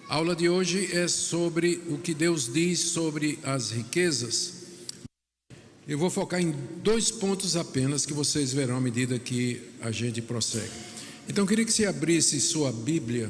A aula de hoje é sobre o que Deus diz sobre as riquezas. Eu vou focar em 2 pontos apenas que vocês verão à medida que a gente prossegue. Então, eu queria que você abrisse sua Bíblia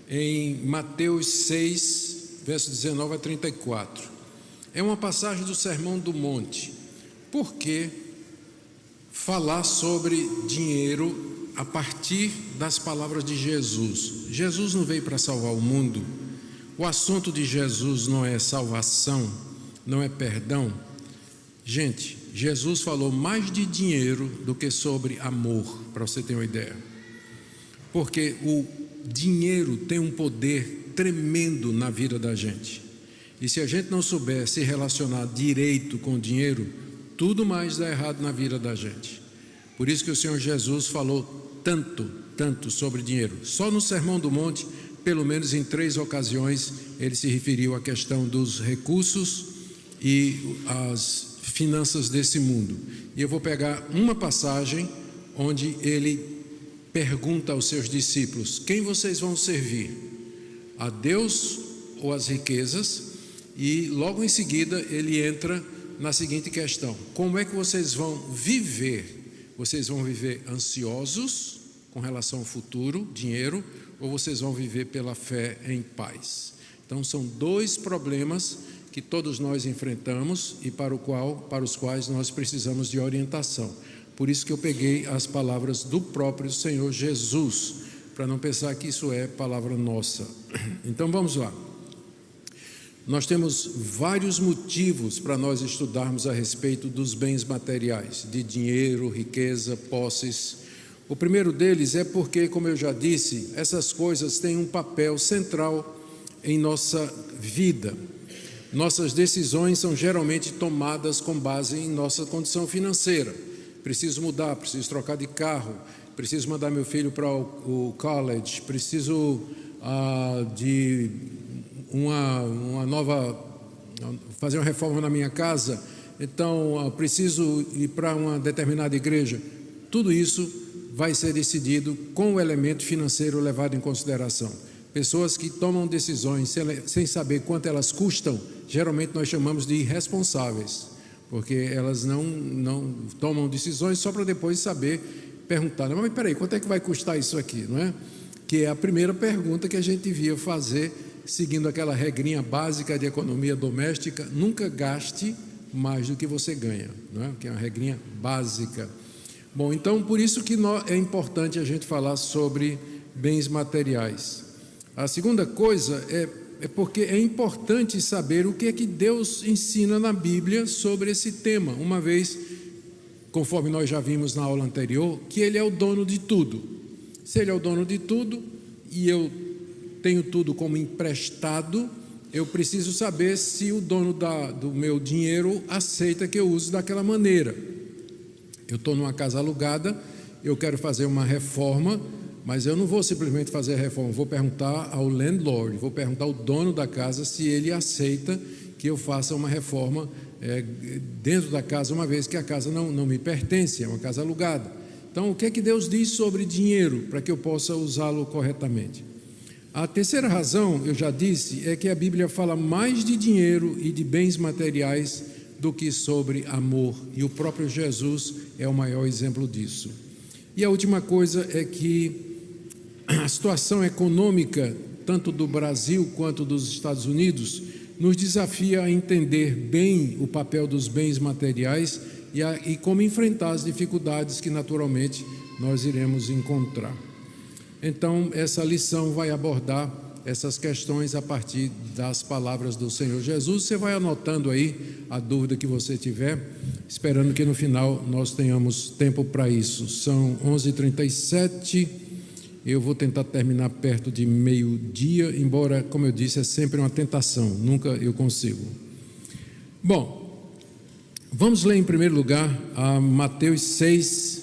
em Mateus 6, verso 19 a 34. É uma passagem do Sermão do Monte. Por que falar sobre dinheiro a partir das palavras de Jesus? Jesus não veio para salvar o mundo. O assunto de Jesus não é salvação, não é perdão. Gente, Jesus falou mais de dinheiro do que sobre amor, para você ter uma ideia. Porque o dinheiro tem um poder tremendo na vida da gente. E se a gente não souber se relacionar direito com o dinheiro, tudo mais dá errado na vida da gente. Por isso que o Senhor Jesus falou tanto sobre dinheiro. Só no Sermão do Monte, pelo menos em 3 ocasiões, ele se referiu à questão dos recursos e as finanças desse mundo. E eu vou pegar uma passagem onde ele pergunta aos seus discípulos: quem vocês vão servir? A Deus ou as riquezas? E logo em seguida ele entra na seguinte questão: como é que vocês vão viver? Vocês vão viver ansiosos com relação ao futuro, dinheiro, ou vocês vão viver pela fé em paz? Então são 2 problemas que todos nós enfrentamos e para os quais nós precisamos de orientação. Por isso que eu peguei as palavras do próprio Senhor Jesus, para não pensar que isso é palavra nossa. Então vamos lá. Nós temos vários motivos para nós estudarmos a respeito dos bens materiais, de dinheiro, riqueza, posses. O primeiro deles é porque, como eu já disse, essas coisas têm um papel central em nossa vida. Nossas decisões são geralmente tomadas com base em nossa condição financeira. Preciso mudar, preciso trocar de carro, preciso mandar meu filho para o college, preciso de uma nova, fazer uma reforma na minha casa, então preciso ir para uma determinada igreja. Tudo isso vai ser decidido com o elemento financeiro levado em consideração. Pessoas que tomam decisões sem saber quanto elas custam, geralmente nós chamamos de irresponsáveis, porque elas não tomam decisões só para depois saber perguntar: mas peraí, quanto é que vai custar isso aqui, não é? Que é a primeira pergunta que a gente devia fazer, seguindo aquela regrinha básica de economia doméstica: nunca gaste mais do que você ganha, não é? Que é uma regrinha básica. Bom, então por isso que é importante a gente falar sobre bens materiais. A segunda coisa é porque é importante saber o que é que Deus ensina na Bíblia sobre esse tema, uma vez, conforme nós já vimos na aula anterior, que Ele é o dono de tudo. Se Ele é o dono de tudo e eu tenho tudo como emprestado, eu preciso saber se o dono do meu dinheiro aceita que eu use daquela maneira. Eu estou numa casa alugada, eu quero fazer uma reforma, mas eu não vou simplesmente fazer a reforma, vou perguntar ao landlord, vou perguntar ao dono da casa se ele aceita que eu faça uma reforma dentro da casa, uma vez que a casa não me pertence, é uma casa alugada. Então, o que é que Deus diz sobre dinheiro, para que eu possa usá-lo corretamente? A terceira razão, eu já disse, é que a Bíblia fala mais de dinheiro e de bens materiais do que sobre amor, e o próprio Jesus é o maior exemplo disso. E a última coisa é que a situação econômica, tanto do Brasil quanto dos Estados Unidos, nos desafia a entender bem o papel dos bens materiais e como enfrentar as dificuldades que naturalmente nós iremos encontrar. Então, essa lição vai abordar essas questões a partir das palavras do Senhor Jesus. Você vai anotando aí a dúvida que você tiver, esperando que no final nós tenhamos tempo para isso. São 11h37, eu vou tentar terminar perto de meio-dia, embora, como eu disse, é sempre uma tentação, nunca eu consigo. Bom, vamos ler em primeiro lugar a Mateus 6,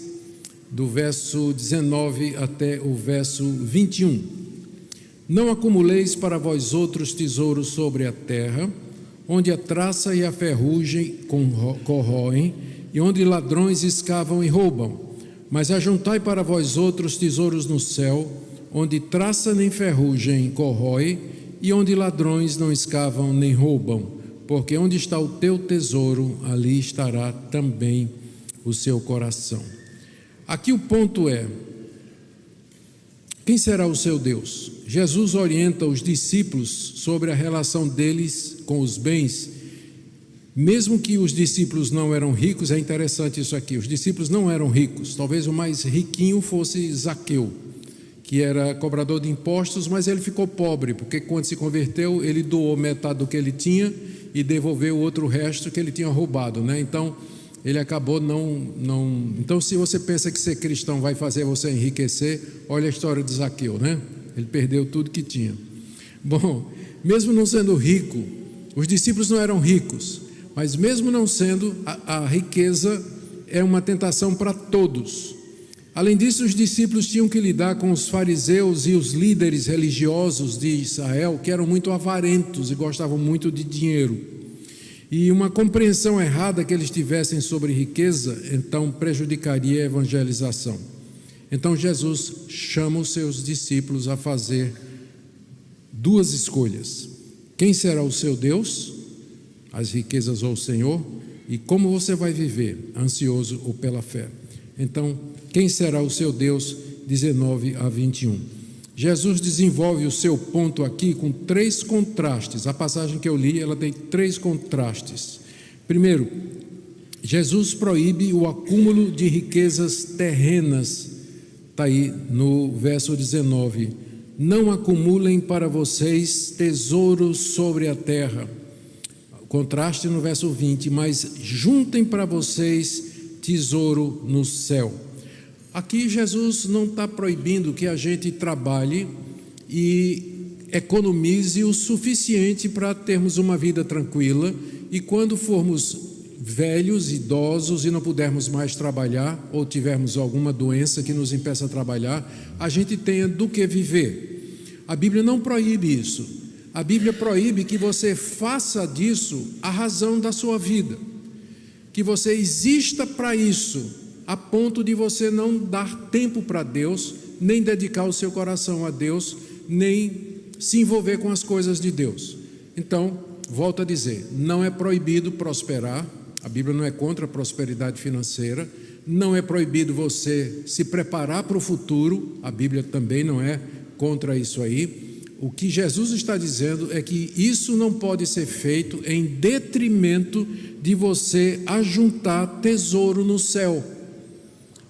do verso 19 até o verso 21. Não acumuleis para vós outros tesouros sobre a terra, onde a traça e a ferrugem corroem, e onde ladrões escavam e roubam. Mas ajuntai para vós outros tesouros no céu, onde traça nem ferrugem corrói, e onde ladrões não escavam nem roubam, porque onde está o teu tesouro, ali estará também o seu coração. Aqui o ponto é: quem será o seu Deus? Jesus orienta os discípulos sobre a relação deles com os bens, mesmo que os discípulos não eram ricos. É interessante isso aqui, os discípulos não eram ricos, talvez o mais riquinho fosse Zaqueu, que era cobrador de impostos, mas ele ficou pobre, porque quando se converteu, ele doou metade do que ele tinha e devolveu o outro resto que ele tinha roubado, né? Então, ele acabou não... Então, se você pensa que ser cristão vai fazer você enriquecer, olha a história de Zaqueu, né? Ele perdeu tudo que tinha. Bom, mesmo não sendo rico, os discípulos não eram ricos, mas mesmo não sendo, a riqueza é uma tentação para todos. Além disso, os discípulos tinham que lidar com os fariseus e os líderes religiosos de Israel, que eram muito avarentos e gostavam muito de dinheiro. E uma compreensão errada que eles tivessem sobre riqueza, então prejudicaria a evangelização. Então Jesus chama os seus discípulos a fazer duas escolhas: quem será o seu Deus, as riquezas ou o Senhor, e como você vai viver, ansioso ou pela fé. Então, quem será o seu Deus? 19 a 21. Jesus desenvolve o seu ponto aqui com 3 contrastes. A passagem que eu li, ela tem 3 contrastes. Primeiro, Jesus proíbe o acúmulo de riquezas terrenas. Está aí no verso 19. Não acumulem para vocês tesouros sobre a terra. Contraste no verso 20, mas juntem para vocês tesouro no céu. Aqui Jesus não está proibindo que a gente trabalhe e economize o suficiente para termos uma vida tranquila, e quando formos velhos, idosos e não pudermos mais trabalhar, ou tivermos alguma doença que nos impeça a trabalhar, a gente tenha do que viver. A Bíblia não proíbe isso. A Bíblia proíbe que você faça disso a razão da sua vida, que você exista para isso, a ponto de você não dar tempo para Deus, nem dedicar o seu coração a Deus, nem se envolver com as coisas de Deus. Então, volto a dizer, não é proibido prosperar, a Bíblia não é contra a prosperidade financeira, não é proibido você se preparar para o futuro, a Bíblia também não é contra isso aí. O que Jesus está dizendo é que isso não pode ser feito em detrimento de você ajuntar tesouro no céu.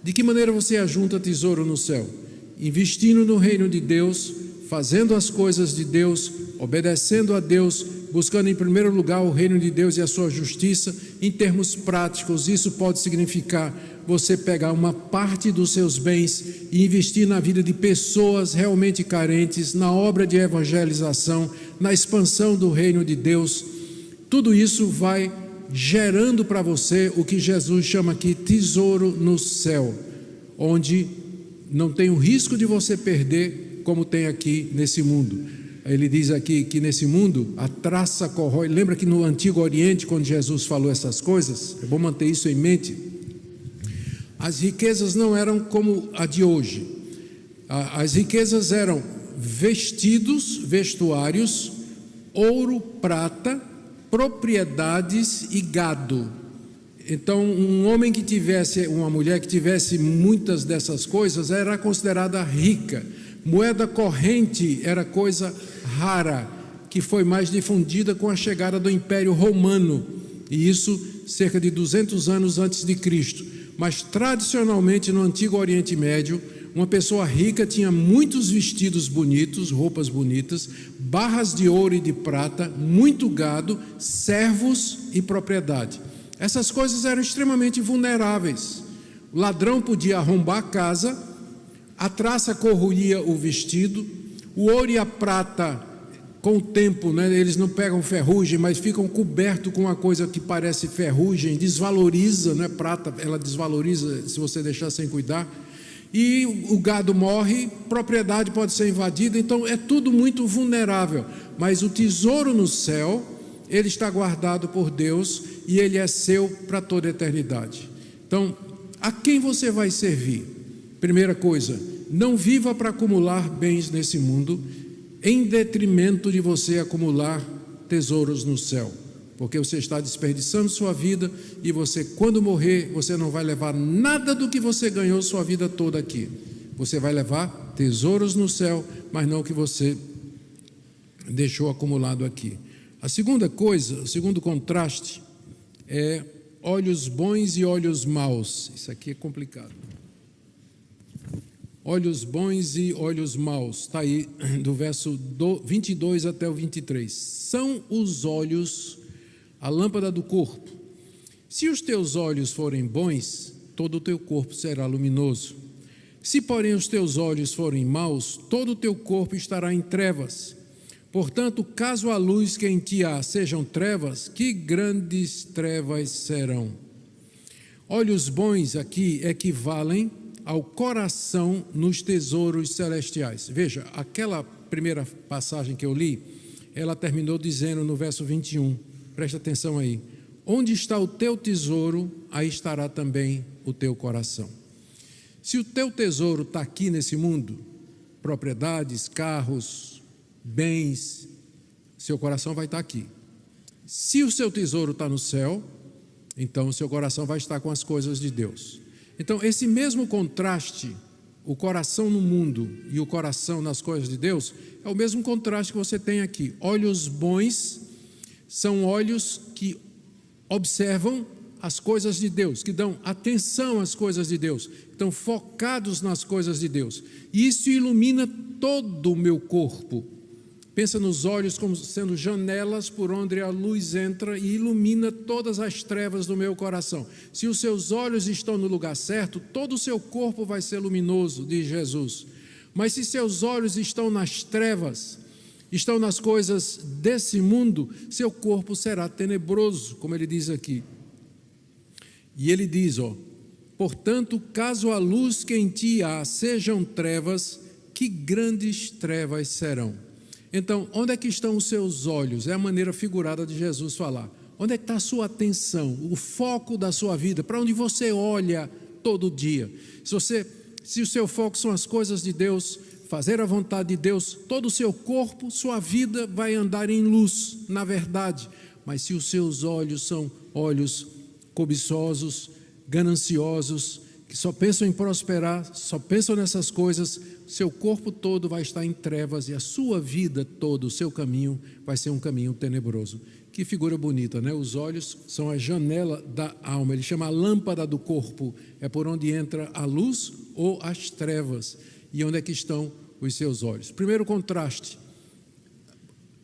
De que maneira você ajunta tesouro no céu? Investindo no reino de Deus, fazendo as coisas de Deus, obedecendo a Deus, buscando em primeiro lugar o reino de Deus e a sua justiça. Em termos práticos, isso pode significar você pegar uma parte dos seus bens e investir na vida de pessoas realmente carentes, na obra de evangelização, na expansão do reino de Deus. Tudo isso vai gerando para você o que Jesus chama aqui tesouro no céu, onde não tem o risco de você perder como tem aqui nesse mundo. Ele diz aqui que nesse mundo a traça corrói. Lembra que no Antigo Oriente, quando Jesus falou essas coisas, é bom manter isso em mente. As riquezas não eram como a de hoje. As riquezas eram vestidos, vestuários, ouro, prata, propriedades e gado. Então, um homem que tivesse, uma mulher que tivesse muitas dessas coisas era considerada rica. Moeda corrente era coisa rara, que foi mais difundida com a chegada do Império Romano, e isso cerca de 200 anos antes de Cristo. Mas tradicionalmente no Antigo Oriente Médio, uma pessoa rica tinha muitos vestidos bonitos, roupas bonitas, barras de ouro e de prata, muito gado, servos e propriedade. Essas coisas eram extremamente vulneráveis. O ladrão podia arrombar a casa, a traça corroía o vestido, o ouro e a prata, com o tempo, né, eles não pegam ferrugem, mas ficam cobertos com uma coisa que parece ferrugem, desvaloriza, né, prata, ela desvaloriza se você deixar sem cuidar. E o gado morre, propriedade pode ser invadida, então é tudo muito vulnerável. Mas o tesouro no céu, ele está guardado por Deus e ele é seu para toda a eternidade. Então, a quem você vai servir? Primeira coisa, não viva para acumular bens nesse mundo. em detrimento de você acumular tesouros no céu, porque você está desperdiçando sua vida e você, quando morrer, você não vai levar nada do que você ganhou sua vida toda aqui. Você vai levar tesouros no céu, mas não o que você deixou acumulado aqui. A segunda coisa, o segundo contraste é olhos bons e olhos maus. Isso aqui é complicado. Olhos bons e olhos maus. Está aí do verso 22 até o 23. São os olhos a lâmpada do corpo. Se os teus olhos forem bons, todo o teu corpo será luminoso. Se, porém, os teus olhos forem maus, todo o teu corpo estará em trevas. Portanto, caso a luz que em ti há sejam trevas, que grandes trevas serão. Olhos bons aqui equivalem ao coração nos tesouros celestiais. Veja, aquela primeira passagem que eu li, ela terminou dizendo no verso 21, presta atenção aí, onde está o teu tesouro, aí estará também o teu coração. Se o teu tesouro está aqui nesse mundo, propriedades, carros, bens, seu coração vai estar aqui. Se o seu tesouro está no céu, então o seu coração vai estar com as coisas de Deus. Então, esse mesmo contraste, o coração no mundo e o coração nas coisas de Deus, é o mesmo contraste que você tem aqui. Olhos bons são olhos que observam as coisas de Deus, que dão atenção às coisas de Deus, estão focados nas coisas de Deus. E isso ilumina todo o meu corpo. Pensa nos olhos como sendo janelas por onde a luz entra e ilumina todas as trevas do meu coração. Se os seus olhos estão no lugar certo, todo o seu corpo vai ser luminoso, diz Jesus. Mas se seus olhos estão nas trevas, estão nas coisas desse mundo, seu corpo será tenebroso, como ele diz aqui. E ele diz, portanto, caso a luz que em ti há sejam trevas, que grandes trevas serão. Então, onde é que estão os seus olhos? É a maneira figurada de Jesus falar. Onde é que está a sua atenção, o foco da sua vida? Para onde você olha todo dia? Se o seu foco são as coisas de Deus, fazer a vontade de Deus, todo o seu corpo, sua vida vai andar em luz, na verdade. Mas se os seus olhos são olhos cobiçosos, gananciosos, que só pensam em prosperar, só pensam nessas coisas, seu corpo todo vai estar em trevas e a sua vida toda, o seu caminho, vai ser um caminho tenebroso. Que figura bonita, né? Os olhos são a janela da alma, ele chama a lâmpada do corpo, é por onde entra a luz ou as trevas. E onde é que estão os seus olhos? Primeiro contraste,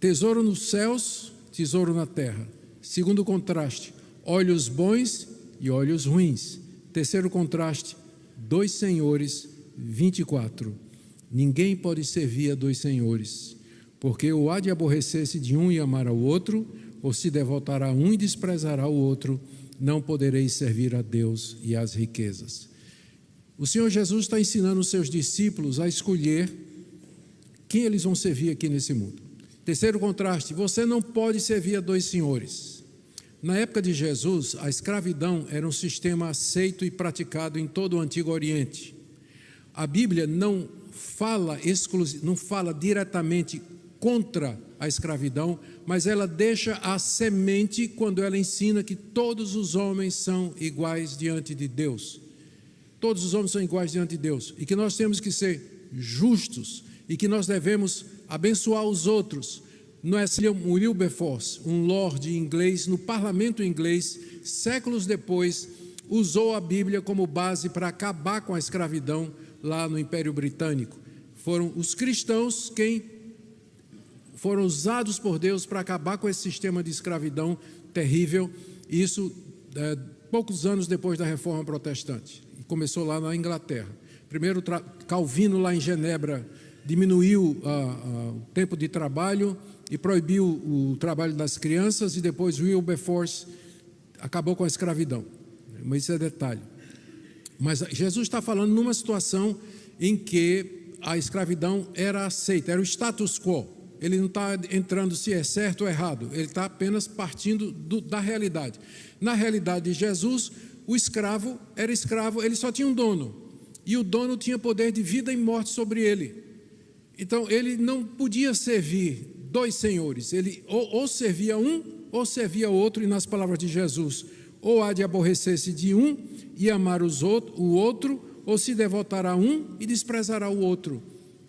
tesouro nos céus, tesouro na terra. Segundo contraste, olhos bons e olhos ruins. Terceiro contraste, dois senhores, 24. Ninguém pode servir a dois senhores, porque ou há de aborrecer-se de um e amar ao outro, ou se devotará a um e desprezará o outro, não podereis servir a Deus e às riquezas. O Senhor Jesus está ensinando os seus discípulos a escolher quem eles vão servir aqui nesse mundo. Terceiro contraste, você não pode servir a dois senhores. Na época de Jesus, a escravidão era um sistema aceito e praticado em todo o Antigo Oriente. A Bíblia não fala diretamente contra a escravidão, mas ela deixa a semente quando ela ensina que todos os homens são iguais diante de Deus. Todos os homens são iguais diante de Deus e que nós temos que ser justos e que nós devemos abençoar os outros. Não é Wilberforce, um lord inglês, no parlamento inglês, séculos depois, usou a Bíblia como base para acabar com a escravidão lá no Império Britânico. Foram os cristãos quem foram usados por Deus para acabar com esse sistema de escravidão terrível. Isso poucos anos depois da Reforma Protestante. Começou lá na Inglaterra. Primeiro, Calvino, lá em Genebra, diminuiu o tempo de trabalho e proibiu o trabalho das crianças, e depois Wilberforce acabou com a escravidão. Mas isso é detalhe. Mas Jesus está falando numa situação em que a escravidão era aceita, era o status quo. Ele não está entrando se é certo ou errado, ele está apenas partindo da realidade. Na realidade de Jesus, o escravo era escravo, ele só tinha um dono, e o dono tinha poder de vida e morte sobre ele. Então, ele não podia servir dois senhores, ele ou servia um ou servia outro, e nas palavras de Jesus, ou há de aborrecer-se de um e amar o outro, ou se devotará a um e desprezará o outro.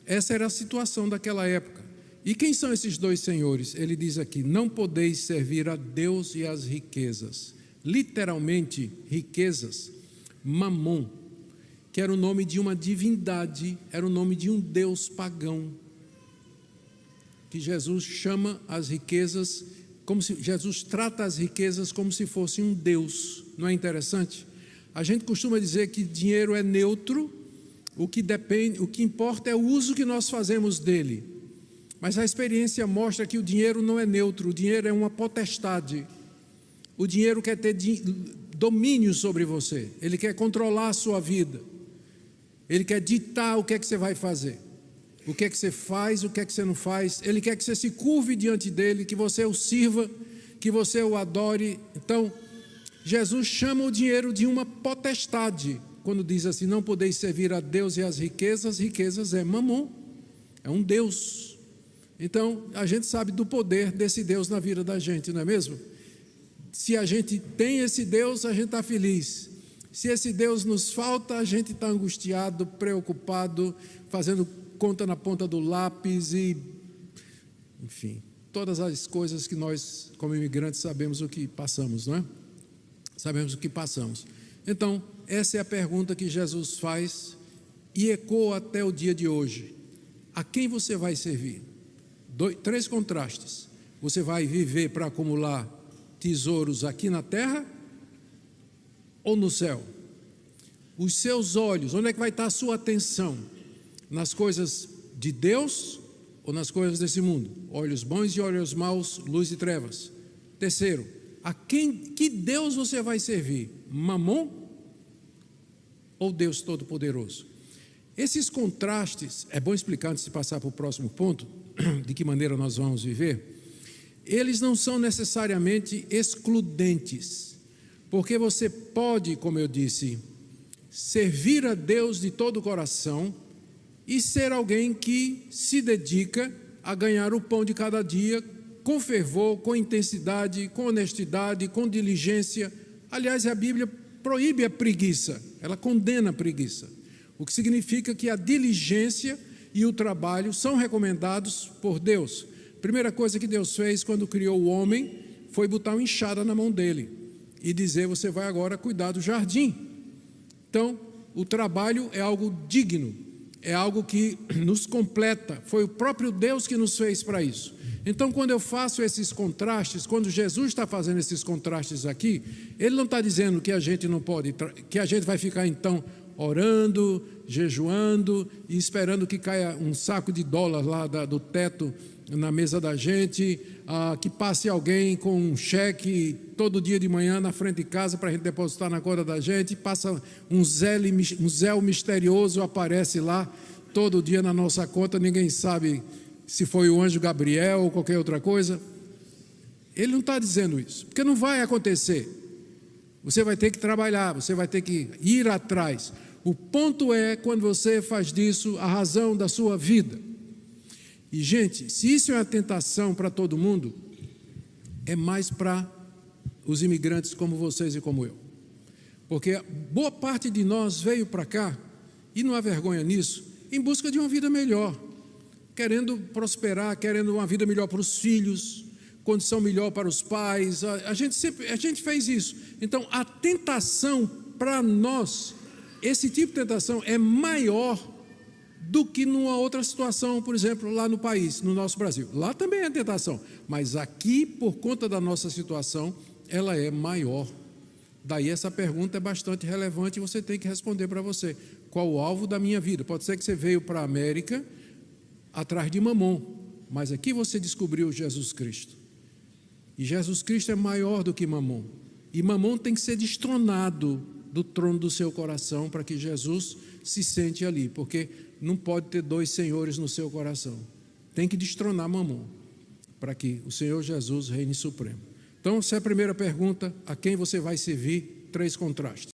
Essa era a situação daquela época. E quem são esses dois senhores? Ele diz aqui: não podeis servir a Deus e às riquezas. Literalmente, riquezas, Mamon, que era o nome de uma divindade, era o nome de um deus pagão, que Jesus chama as riquezas, como se Jesus trata as riquezas como se fosse um deus. Não é interessante? A gente costuma dizer que dinheiro é neutro, o que importa é o uso que nós fazemos dele. Mas a experiência mostra que o dinheiro não é neutro, o dinheiro é uma potestade. O dinheiro quer ter domínio sobre você, ele quer controlar a sua vida, ele quer ditar o que é que você vai fazer, o que é que você faz, o que é que você não faz. Ele quer que você se curve diante dele, que você o sirva, que você o adore. Então, Jesus chama o dinheiro de uma potestade, quando diz assim: não podeis servir a Deus e às riquezas. Riquezas é Mamon, é um Deus. Então, a gente sabe do poder desse Deus na vida da gente, não é mesmo? Se a gente tem esse Deus, a gente está feliz. Se esse Deus nos falta, a gente está angustiado, preocupado, fazendo conta na ponta do lápis e, enfim, todas as coisas que nós, como imigrantes, sabemos o que passamos, não é? Sabemos o que passamos. Então, essa é a pergunta que Jesus faz e ecoa até o dia de hoje. A quem você vai servir? Três contrastes. Você vai viver para acumular tesouros aqui na terra ou no céu? Os seus olhos, onde é que vai estar a sua atenção? Nas coisas de Deus ou nas coisas desse mundo? Olhos bons e olhos maus, luz e trevas. Terceiro, que Deus você vai servir? Mamon ou Deus Todo-Poderoso? Esses contrastes, é bom explicar antes de passar para o próximo ponto, de que maneira nós vamos viver. Eles não são necessariamente excludentes, porque você pode, como eu disse, servir a Deus de todo o coração e ser alguém que se dedica a ganhar o pão de cada dia com fervor, com intensidade, com honestidade, com diligência. Aliás, a Bíblia proíbe a preguiça, ela condena a preguiça, o que significa que a diligência e o trabalho são recomendados por Deus. Primeira coisa que Deus fez quando criou o homem foi botar uma enxada na mão dele e dizer: você vai agora cuidar do jardim. Então, o trabalho é algo digno, é algo que nos completa. Foi o próprio Deus que nos fez para isso. Então, quando eu faço esses contrastes, quando Jesus está fazendo esses contrastes aqui, ele não está dizendo que a gente não pode, que a gente vai ficar então orando, jejuando e esperando que caia um saco de dólar lá do teto na mesa da gente, que passe alguém com um cheque todo dia de manhã na frente de casa para a gente depositar na conta da gente, passa um Zé misterioso, aparece lá todo dia na nossa conta, ninguém sabe se foi o anjo Gabriel ou qualquer outra coisa. Ele não está dizendo isso, porque não vai acontecer. Você vai ter que trabalhar, você vai ter que ir atrás. O ponto é quando você faz disso a razão da sua vida. E, gente, se isso é uma tentação para todo mundo, é mais para os imigrantes como vocês e como eu. Porque boa parte de nós veio para cá, e não há vergonha nisso, em busca de uma vida melhor, querendo prosperar, querendo uma vida melhor para os filhos, condição melhor para os pais. A gente fez isso. Então, a tentação para nós, esse tipo de tentação é maior do que numa outra situação, por exemplo, lá no país, no nosso Brasil. Lá também é tentação, mas aqui, por conta da nossa situação, ela é maior. Daí essa pergunta é bastante relevante e você tem que responder para você. Qual o alvo da minha vida? Pode ser que você veio para a América atrás de Mamon, mas aqui você descobriu Jesus Cristo. E Jesus Cristo é maior do que Mamon. E Mamon tem que ser destronado do trono do seu coração para que Jesus se sente ali, porque não pode ter dois senhores no seu coração. Tem que destronar Mamon para que o Senhor Jesus reine supremo. Então, essa é a primeira pergunta: a quem você vai servir? 3 contrastes.